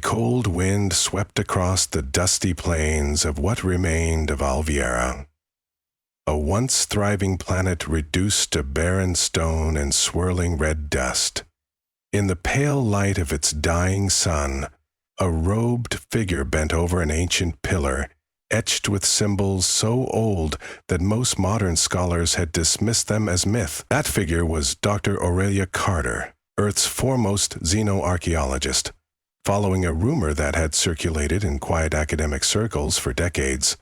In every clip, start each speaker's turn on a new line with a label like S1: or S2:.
S1: cold wind swept across the dusty plains of what remained of Alviera, a once thriving planet reduced to barren stone and swirling red dust. In the pale light of its dying sun, a robed figure bent over an ancient pillar, etched with symbols so old that most modern scholars had dismissed them as myth. That figure was Dr. Aurelia Carter, Earth's foremost xenoarchaeologist. Following a rumor that had circulated in quiet academic circles for decades,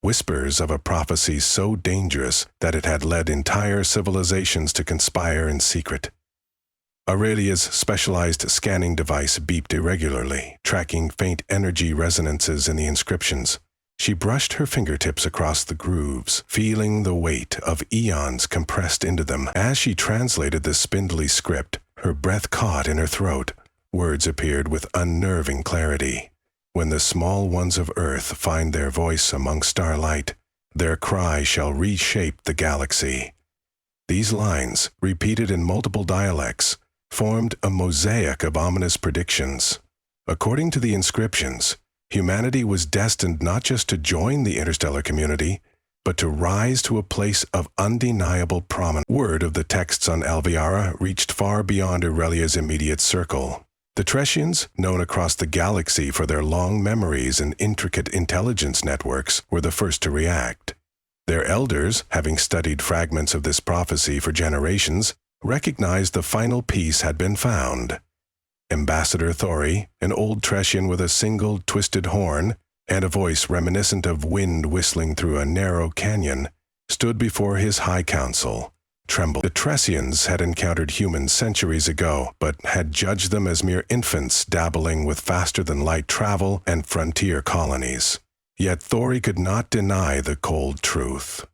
S1: whispers of a prophecy so dangerous that it had led entire civilizations to conspire in secret. Aurelia's specialized scanning device beeped irregularly, tracking faint energy resonances in the inscriptions. She brushed her fingertips across the grooves, feeling the weight of eons compressed into them. As she translated the spindly script, her breath caught in her throat. Words appeared with unnerving clarity. When the small ones of Earth find their voice among starlight, their cry shall reshape the galaxy. These lines, repeated in multiple dialects, formed a mosaic of ominous predictions. According to the inscriptions, humanity was destined not just to join the interstellar community, but to rise to a place of undeniable prominence. Word of the texts on Alviera reached far beyond Aurelia's immediate circle. The Tresians, known across the galaxy for their long memories and intricate intelligence networks, were the first to react. Their elders, having studied fragments of this prophecy for generations, recognized the final piece had been found. Ambassador Thori, an old Tresian with a single twisted horn and a voice reminiscent of wind whistling through a narrow canyon, stood before his high council. Trembled. The Tresians had encountered humans centuries ago, but had judged them as mere infants dabbling with faster-than-light travel and frontier colonies. Yet Thori could not deny the cold truth.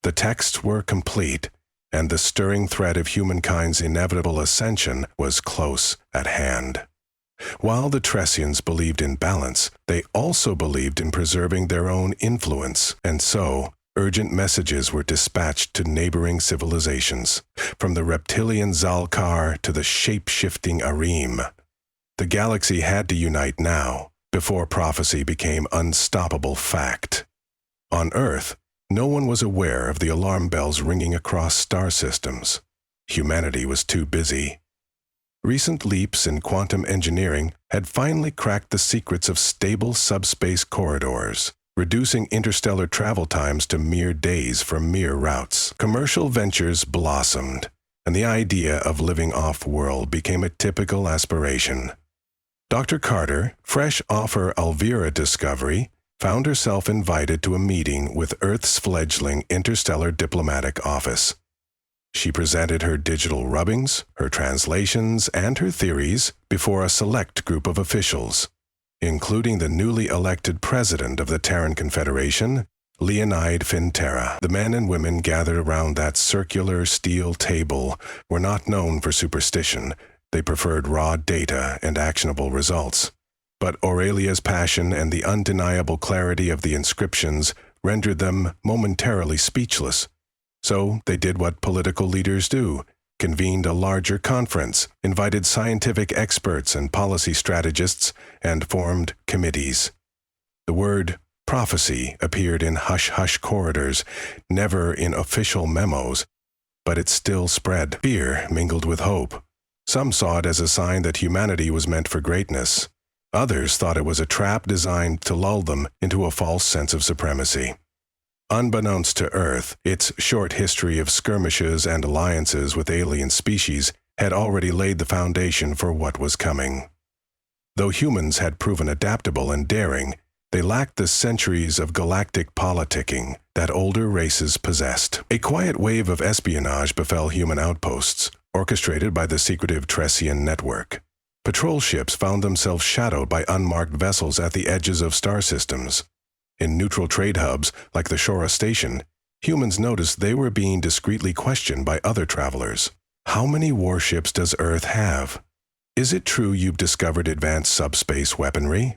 S1: The texts were complete, and the stirring threat of humankind's inevitable ascension was close at hand. While the Tresians believed in balance, they also believed in preserving their own influence, and so urgent messages were dispatched to neighboring civilizations, from the reptilian Zalkar to the shape-shifting Arim. The galaxy had to unite now, before prophecy became unstoppable fact. On Earth, no one was aware of the alarm bells ringing across star systems. Humanity was too busy. Recent leaps in quantum engineering had finally cracked the secrets of stable subspace corridors, reducing interstellar travel times to mere days for mere routes. Commercial ventures blossomed, and the idea of living off-world became a typical aspiration. Dr. Carter, fresh off her Alviera discovery, found herself invited to a meeting with Earth's fledgling interstellar diplomatic office. She presented her digital rubbings, her translations, and her theories before a select group of officials, including the newly elected president of the Terran Confederation, Leonide Finterra. The men and women gathered around that circular steel table were not known for superstition. They preferred raw data and actionable results. But Aurelia's passion and the undeniable clarity of the inscriptions rendered them momentarily speechless. So they did what political leaders do, convened a larger conference, invited scientific experts and policy strategists, and formed committees. The word prophecy appeared in hush-hush corridors, never in official memos, but it still spread. Fear mingled with hope. Some saw it as a sign that humanity was meant for greatness. Others thought it was a trap designed to lull them into a false sense of supremacy. Unbeknownst to Earth, its short history of skirmishes and alliances with alien species had already laid the foundation for what was coming. Though humans had proven adaptable and daring, they lacked the centuries of galactic politicking that older races possessed. A quiet wave of espionage befell human outposts, orchestrated by the secretive Tresian network. Patrol ships found themselves shadowed by unmarked vessels at the edges of star systems. In neutral trade hubs, like the Shora station, humans noticed they were being discreetly questioned by other travelers. How many warships does Earth have? Is it true you've discovered advanced subspace weaponry?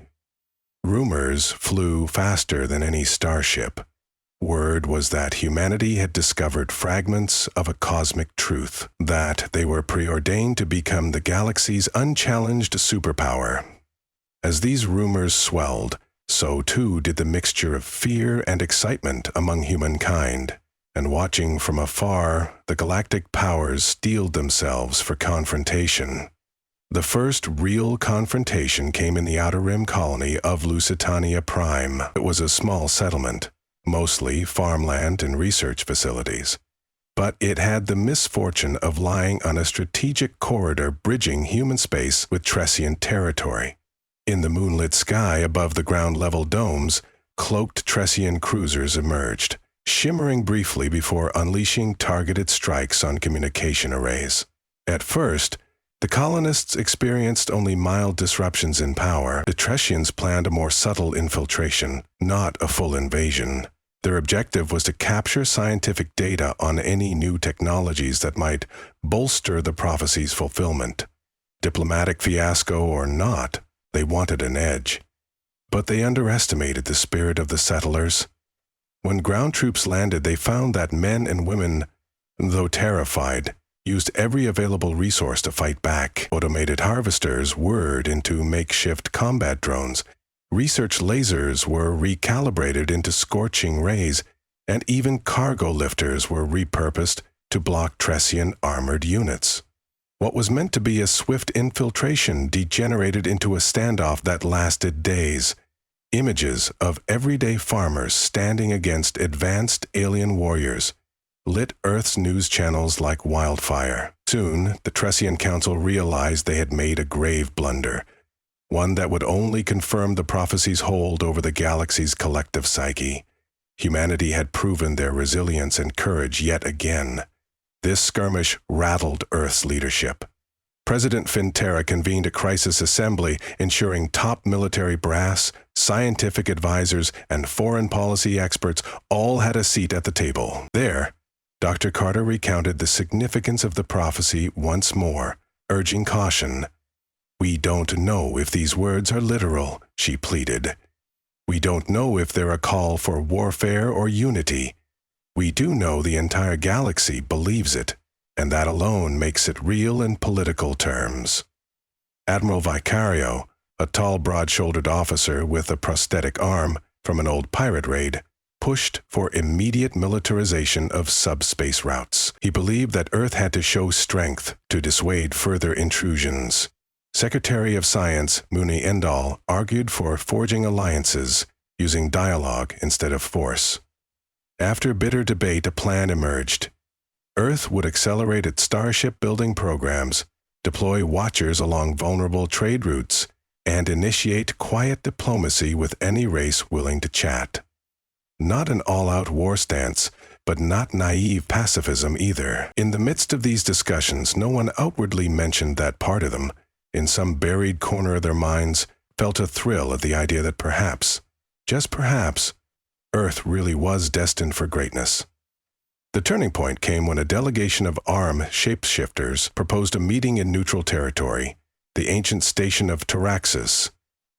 S1: Rumors flew faster than any starship. Word was that humanity had discovered fragments of a cosmic truth, that they were preordained to become the galaxy's unchallenged superpower. As these rumors swelled, so too did the mixture of fear and excitement among humankind, and watching from afar, the galactic powers steeled themselves for confrontation. The first real confrontation came in the Outer Rim colony of Lusitania Prime. It was a small settlement, mostly farmland and research facilities, but it had the misfortune of lying on a strategic corridor bridging human space with Tressian territory. In the moonlit sky above the ground-level domes, cloaked Tressian cruisers emerged, shimmering briefly before unleashing targeted strikes on communication arrays. At first, the colonists experienced only mild disruptions in power. The Tressians planned a more subtle infiltration, not a full invasion. Their objective was to capture scientific data on any new technologies that might bolster the prophecy's fulfillment. Diplomatic fiasco or not, they wanted an edge. But they underestimated the spirit of the settlers. When ground troops landed, they found that men and women, though terrified, used every available resource to fight back. Automated harvesters whirred into makeshift combat drones. Research lasers were recalibrated into scorching rays, and even cargo lifters were repurposed to block Tressian armored units. What was meant to be a swift infiltration degenerated into a standoff that lasted days. Images of everyday farmers standing against advanced alien warriors lit Earth's news channels like wildfire. Soon, the Tressian Council realized they had made a grave blunder, one that would only confirm the prophecy's hold over the galaxy's collective psyche. Humanity had proven their resilience and courage yet again. This skirmish rattled Earth's leadership. President Finterra convened a crisis assembly, ensuring top military brass, scientific advisors, and foreign policy experts all had a seat at the table. There, Dr. Carter recounted the significance of the prophecy once more, urging caution. "We don't know if these words are literal," she pleaded. "We don't know if they're a call for warfare or unity. We do know the entire galaxy believes it, and that alone makes it real in political terms." Admiral Vicario, a tall, broad-shouldered officer with a prosthetic arm from an old pirate raid, pushed for immediate militarization of subspace routes. He believed that Earth had to show strength to dissuade further intrusions. Secretary of Science Muni Endal argued for forging alliances, using dialogue instead of force. After bitter debate, a plan emerged. Earth would accelerate its starship-building programs, deploy watchers along vulnerable trade routes, and initiate quiet diplomacy with any race willing to chat. Not an all-out war stance, but not naive pacifism either. In the midst of these discussions, no one outwardly mentioned that part of them, in some buried corner of their minds, felt a thrill at the idea that perhaps, just perhaps, Earth really was destined for greatness. The turning point came when a delegation of ARM shapeshifters proposed a meeting in neutral territory, the ancient station of Taraxis,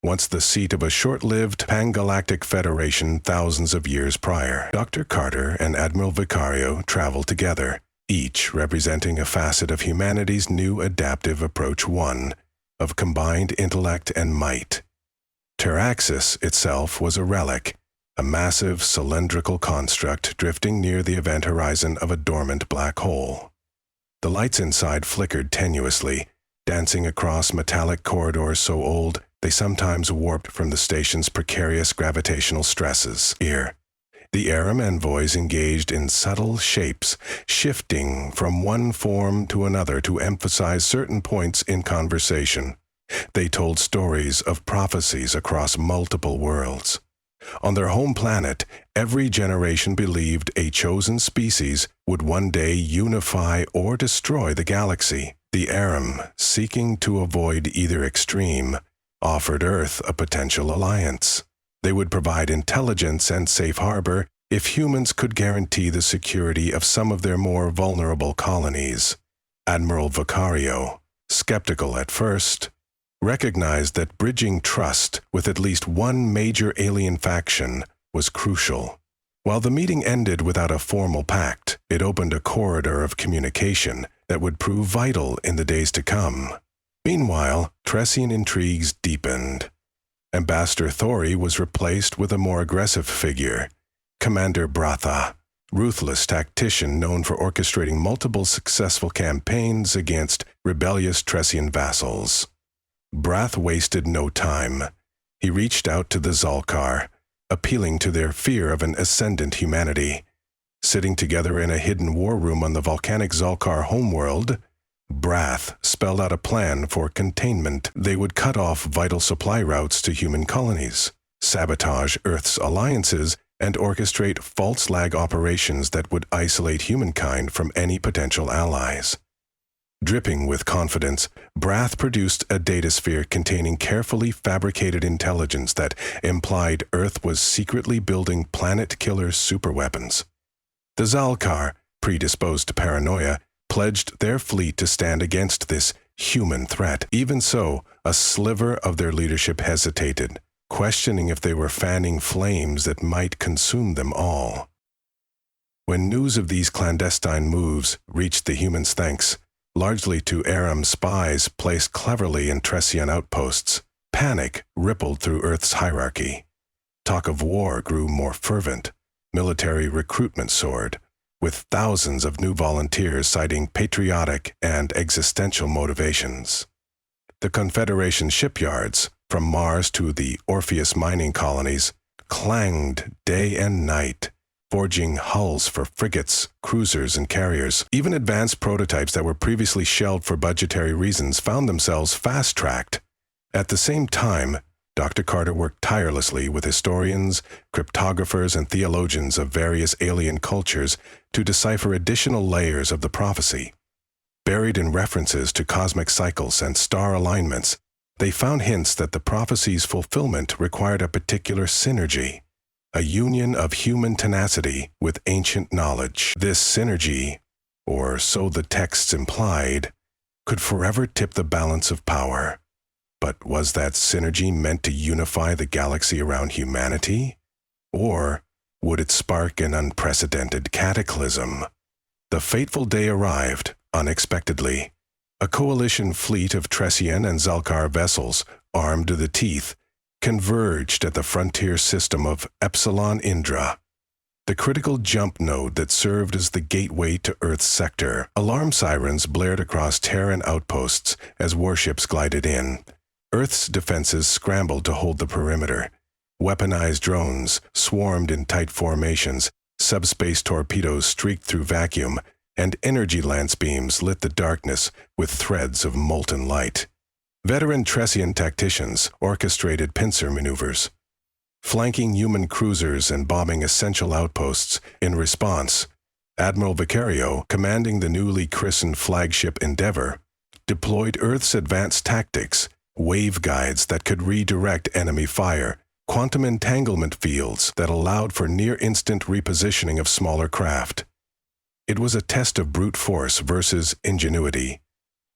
S1: once the seat of a short-lived pan-galactic federation thousands of years prior. Dr. Carter and Admiral Vicario traveled together, each representing a facet of humanity's new adaptive approach, one of combined intellect and might. Taraxis itself was a relic, a massive cylindrical construct drifting near the event horizon of a dormant black hole. The lights inside flickered tenuously, dancing across metallic corridors so old they sometimes warped from the station's precarious gravitational stresses. Here, the Aram envoys engaged in subtle shapes, shifting from one form to another to emphasize certain points in conversation. They told stories of prophecies across multiple worlds. On their home planet, every generation believed a chosen species would one day unify or destroy the galaxy. The Aram, seeking to avoid either extreme, offered Earth a potential alliance. They would provide intelligence and safe harbor if humans could guarantee the security of some of their more vulnerable colonies. Admiral Vicario, skeptical at first, recognized that bridging trust with at least one major alien faction was crucial. While the meeting ended without a formal pact, it opened a corridor of communication that would prove vital in the days to come. Meanwhile, Tressian intrigues deepened. Ambassador Thori was replaced with a more aggressive figure, Commander Bratha, ruthless tactician known for orchestrating multiple successful campaigns against rebellious Tressian vassals. Brath wasted no time. He reached out to the Zalkar, appealing to their fear of an ascendant humanity. Sitting together in a hidden war room on the volcanic Zalkar homeworld, Brath spelled out a plan for containment. They would cut off vital supply routes to human colonies, sabotage Earth's alliances, and orchestrate false flag operations that would isolate humankind from any potential allies. Dripping with confidence, Brath produced a datasphere containing carefully fabricated intelligence that implied Earth was secretly building planet-killer superweapons. The Zalkar, predisposed to paranoia, pledged their fleet to stand against this human threat. Even so, a sliver of their leadership hesitated, questioning if they were fanning flames that might consume them all. When news of these clandestine moves reached the humans thanks largely to Aram spies placed cleverly in Tressian outposts, panic rippled through Earth's hierarchy. Talk of war grew more fervent. Military recruitment soared, with thousands of new volunteers citing patriotic and existential motivations. The Confederation shipyards, from Mars to the Orpheus mining colonies, clanged day and night, forging hulls for frigates, cruisers, and carriers. Even advanced prototypes that were previously shelved for budgetary reasons found themselves fast-tracked. At the same time, Dr. Carter worked tirelessly with historians, cryptographers, and theologians of various alien cultures to decipher additional layers of the prophecy. Buried in references to cosmic cycles and star alignments, they found hints that the prophecy's fulfillment required a particular synergy, a union of human tenacity with ancient knowledge. This synergy, or so the texts implied, could forever tip the balance of power. But was that synergy meant to unify the galaxy around humanity? Or would it spark an unprecedented cataclysm? The fateful day arrived, unexpectedly. A coalition fleet of Tressian and Zalkar vessels, armed to the teeth, converged at the frontier system of Epsilon Indra, the critical jump node that served as the gateway to Earth's sector. Alarm sirens blared across Terran outposts as warships glided in. Earth's defenses scrambled to hold the perimeter. Weaponized drones swarmed in tight formations, subspace torpedoes streaked through vacuum, and energy lance beams lit the darkness with threads of molten light. Veteran Tressian tacticians orchestrated pincer maneuvers, flanking human cruisers and bombing essential outposts. In response, Admiral Vicario, commanding the newly christened flagship Endeavor, deployed Earth's advanced tactics, waveguides that could redirect enemy fire, quantum entanglement fields that allowed for near-instant repositioning of smaller craft. It was a test of brute force versus ingenuity,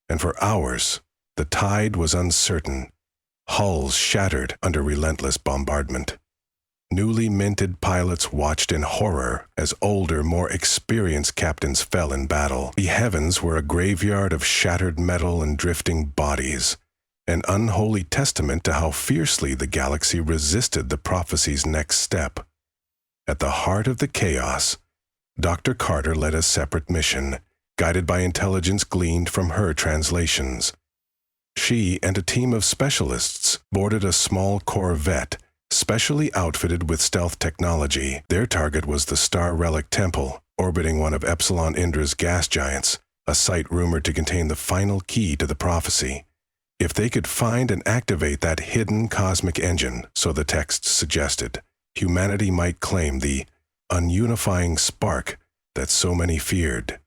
S1: and for hours, the tide was uncertain. Hulls shattered under relentless bombardment. Newly minted pilots watched in horror as older, more experienced captains fell in battle. The heavens were a graveyard of shattered metal and drifting bodies, an unholy testament to how fiercely the galaxy resisted the prophecy's next step. At the heart of the chaos, Dr. Carter led a separate mission, guided by intelligence gleaned from her translations. She and a team of specialists boarded a small corvette, specially outfitted with stealth technology. Their target was the Star Relic Temple, orbiting one of Epsilon Indra's gas giants, a site rumored to contain the final key to the prophecy. If they could find and activate that hidden cosmic engine, so the text suggested, humanity might claim the ununifying spark that so many feared.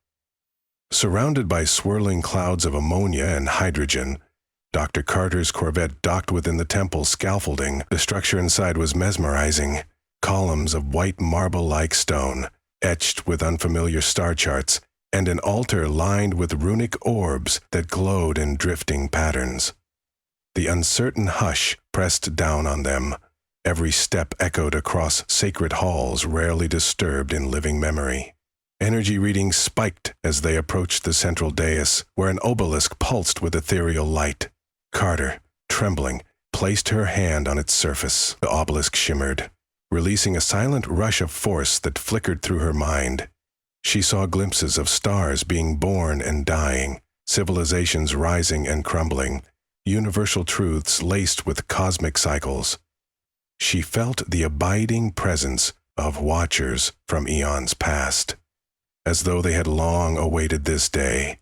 S1: Surrounded by swirling clouds of ammonia and hydrogen, Dr. Carter's corvette docked within the temple's scaffolding. The structure inside was mesmerizing. Columns of white marble-like stone, etched with unfamiliar star charts, and an altar lined with runic orbs that glowed in drifting patterns. The uncertain hush pressed down on them. Every step echoed across sacred halls rarely disturbed in living memory. Energy readings spiked as they approached the central dais, where an obelisk pulsed with ethereal light. Carter, trembling, placed her hand on its surface. The obelisk shimmered, releasing a silent rush of force that flickered through her mind. She saw glimpses of stars being born and dying, civilizations rising and crumbling, universal truths laced with cosmic cycles. She felt the abiding presence of watchers from eons past, as though they had long awaited this day.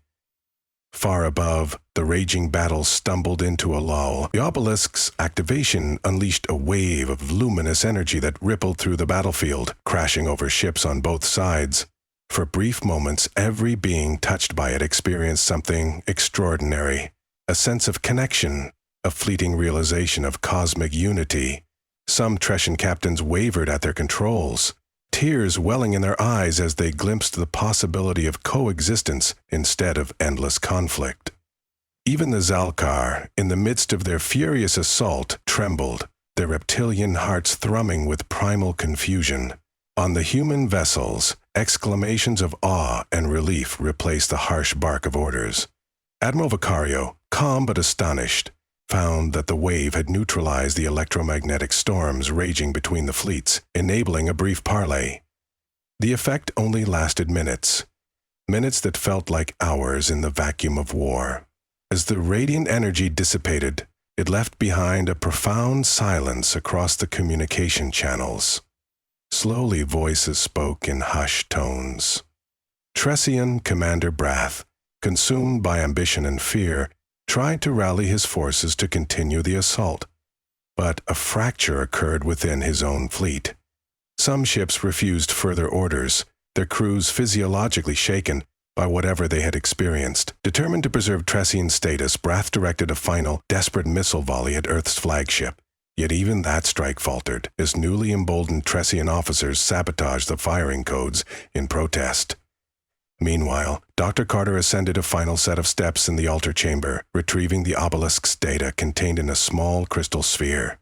S1: Far above, the raging battle stumbled into a lull. The obelisk's activation unleashed a wave of luminous energy that rippled through the battlefield, crashing over ships on both sides. For brief moments, every being touched by it experienced something extraordinary, a sense of connection, a fleeting realization of cosmic unity. Some Tresian captains wavered at their controls, tears welling in their eyes as they glimpsed the possibility of coexistence instead of endless conflict. Even the Zalkar, in the midst of their furious assault, trembled, their reptilian hearts thrumming with primal confusion. On the human vessels, exclamations of awe and relief replaced the harsh bark of orders. Admiral Vicario, calm but astonished, found that the wave had neutralized the electromagnetic storms raging between the fleets, enabling a brief parley. The effect only lasted minutes that felt like hours in the vacuum of war. As the radiant energy dissipated, it left behind a profound silence across the communication channels. Slowly voices spoke in hushed tones. Tresian Commander Brath, consumed by ambition and fear, tried to rally his forces to continue the assault, but a fracture occurred within his own fleet. Some ships refused further orders, their crews physiologically shaken by whatever they had experienced. Determined to preserve Tresian's status, Brath directed a final, desperate missile volley at Earth's flagship. Yet even that strike faltered, as newly emboldened Tresian officers sabotaged the firing codes in protest. Meanwhile, Dr. Carter ascended a final set of steps in the altar chamber, retrieving the obelisk's data contained in a small crystal sphere.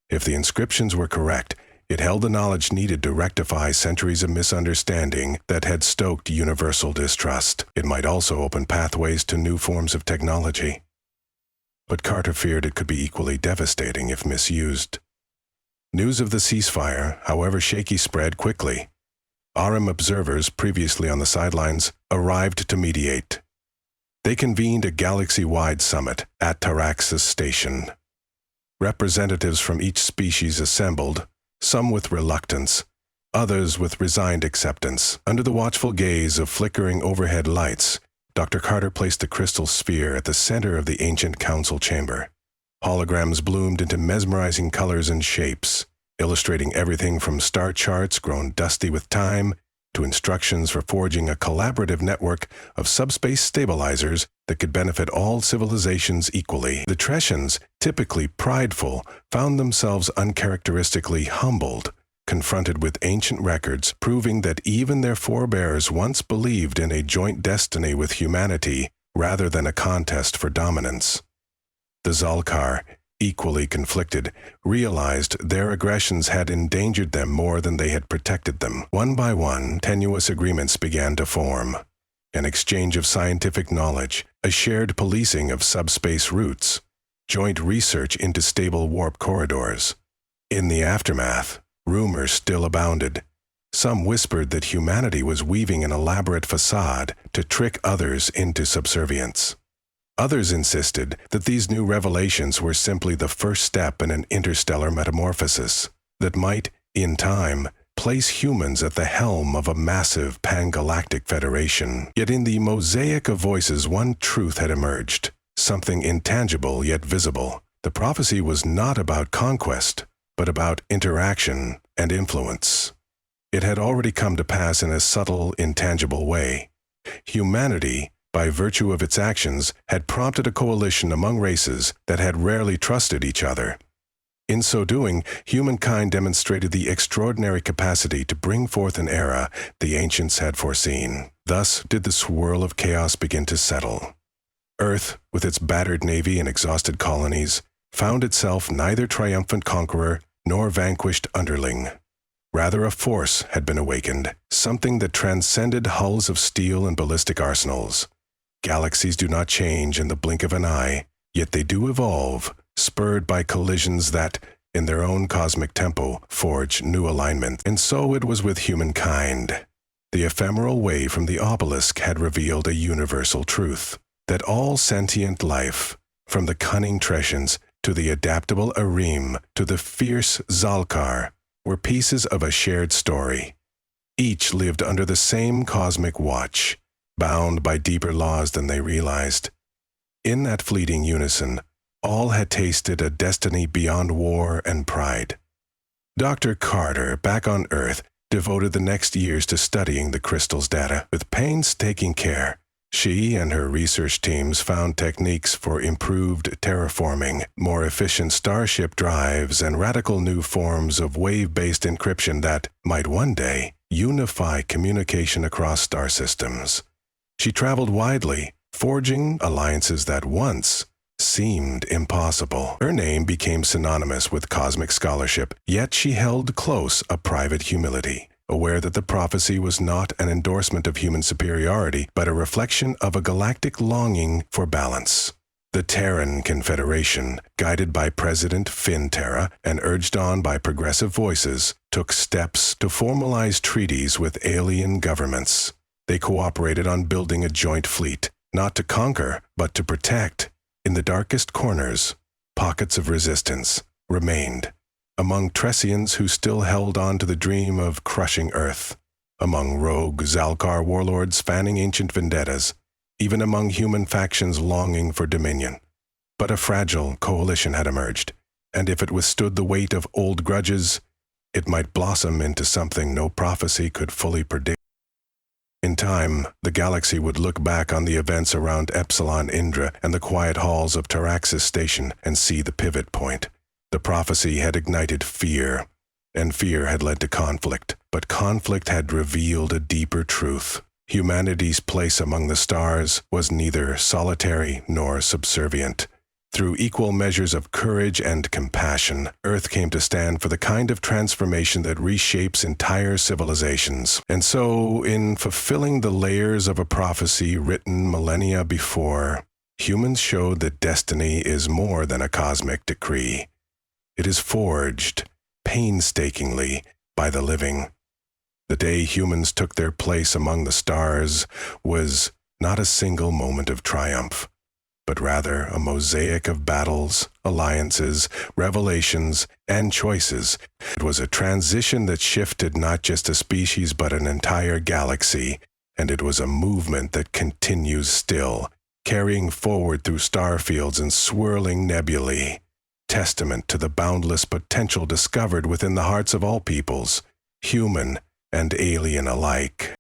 S1: If the inscriptions were correct, it held the knowledge needed to rectify centuries of misunderstanding that had stoked universal distrust. It might also open pathways to new forms of technology. But Carter feared it could be equally devastating if misused. News of the ceasefire, however shaky, spread quickly. Aram observers, previously on the sidelines, arrived to mediate. They convened a galaxy-wide summit at Tarax's station. Representatives from each species assembled, some with reluctance, others with resigned acceptance. Under the watchful gaze of flickering overhead lights, Dr. Carter placed the crystal sphere at the center of the ancient council chamber. Holograms bloomed into mesmerizing colors and shapes, illustrating everything from star charts grown dusty with time to instructions for forging a collaborative network of subspace stabilizers that could benefit all civilizations equally. The Tresians, typically prideful, found themselves uncharacteristically humbled, confronted with ancient records proving that even their forebears once believed in a joint destiny with humanity rather than a contest for dominance. The Zalkar, equally conflicted, realized their aggressions had endangered them more than they had protected them. One by one, tenuous agreements began to form. An exchange of scientific knowledge, a shared policing of subspace routes, joint research into stable warp corridors. In the aftermath, rumors still abounded. Some whispered that humanity was weaving an elaborate facade to trick others into subservience. Others insisted that these new revelations were simply the first step in an interstellar metamorphosis that might, in time, place humans at the helm of a massive pan-galactic federation. Yet in the mosaic of voices, one truth had emerged, something intangible yet visible. The prophecy was not about conquest, but about interaction and influence. It had already come to pass in a subtle, intangible way. Humanity, by virtue of its actions, had prompted a coalition among races that had rarely trusted each other. In so doing, humankind demonstrated the extraordinary capacity to bring forth an era the ancients had foreseen. Thus did the swirl of chaos begin to settle. Earth, with its battered navy and exhausted colonies, found itself neither triumphant conqueror nor vanquished underling. Rather, a force had been awakened, something that transcended hulls of steel and ballistic arsenals. Galaxies do not change in the blink of an eye, yet they do evolve, spurred by collisions that, in their own cosmic tempo, forged new alignment. And so it was with humankind. The ephemeral wave from the obelisk had revealed a universal truth, that all sentient life, from the cunning Tresians to the adaptable Arim to the fierce Zalkar, were pieces of a shared story. Each lived under the same cosmic watch, bound by deeper laws than they realized. In that fleeting unison, all had tasted a destiny beyond war and pride. Dr. Carter, back on Earth, devoted the next years to studying the crystal's data with painstaking care. She and her research teams found techniques for improved terraforming, more efficient starship drives, and radical new forms of wave-based encryption that might one day unify communication across star systems. She traveled widely, forging alliances that once seemed impossible. Her name became synonymous with cosmic scholarship, yet she held close a private humility, aware that the prophecy was not an endorsement of human superiority, but a reflection of a galactic longing for balance. The Terran Confederation, guided by President Finterra and urged on by progressive voices, took steps to formalize treaties with alien governments. They cooperated on building a joint fleet, not to conquer, but to protect. In the darkest corners, pockets of resistance remained. Among Tresians who still held on to the dream of crushing Earth, among rogue Zalkar warlords fanning ancient vendettas, even among human factions longing for dominion. But a fragile coalition had emerged, and if it withstood the weight of old grudges, it might blossom into something no prophecy could fully predict. In time, the galaxy would look back on the events around Epsilon Indra and the quiet halls of Taraxis Station and see the pivot point. The prophecy had ignited fear, and fear had led to conflict, but conflict had revealed a deeper truth. Humanity's place among the stars was neither solitary nor subservient. Through equal measures of courage and compassion, Earth came to stand for the kind of transformation that reshapes entire civilizations. And so, in fulfilling the layers of a prophecy written millennia before, humans showed that destiny is more than a cosmic decree. It is forged, painstakingly, by the living. The day humans took their place among the stars was not a single moment of triumph, but rather a mosaic of battles, alliances, revelations, and choices. It was a transition that shifted not just a species but an entire galaxy, and it was a movement that continues still, carrying forward through star fields and swirling nebulae. Testament to the boundless potential discovered within the hearts of all peoples, human and alien alike.